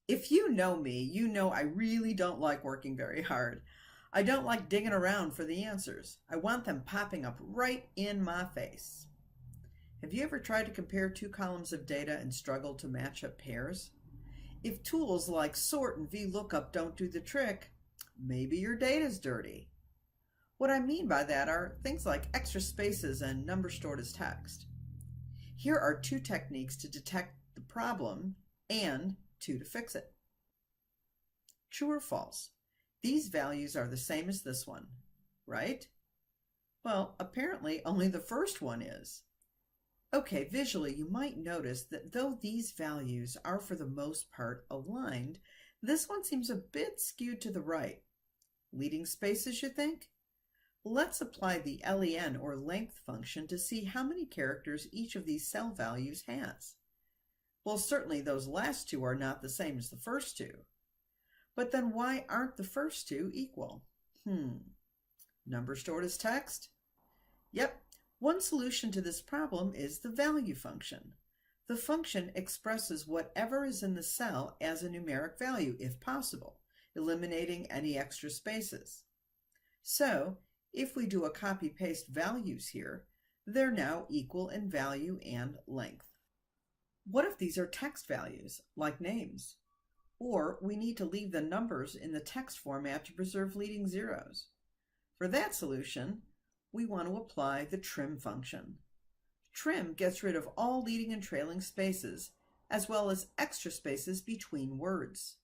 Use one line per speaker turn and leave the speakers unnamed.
If you know me, you know I really don't like working very hard. I don't like digging around for the answers. I want them popping up right in my face. Have you ever tried to compare two columns of data and struggled to match up pairs? If tools like sort and VLOOKUP don't do the trick, maybe your data's dirty. What I mean by that are things like extra spaces and numbers stored as text. Here are two techniques to detect the problem and two to fix it. True or false? These values are the same as this one, right? Well, apparently only the first one is. Okay, visually you might notice that though these values are for the most part aligned, this one seems a bit skewed to the right. Leading spaces, you think? Let's apply the len or length function to see how many characters each of these cell values has. Well, certainly those last two are not the same as the first two. But then why aren't the first two equal? Number stored as text? Yep, one solution to this problem is the value function. The function expresses whatever is in the cell as a numeric value, if possible, eliminating any extra spaces. So, if we do a copy-paste values here, they're now equal in value and length. What if these are text values, like names? Or we need to leave the numbers in the text format to preserve leading zeros. For that solution, we want to apply the trim function. Trim gets rid of all leading and trailing spaces, as well as extra spaces between words.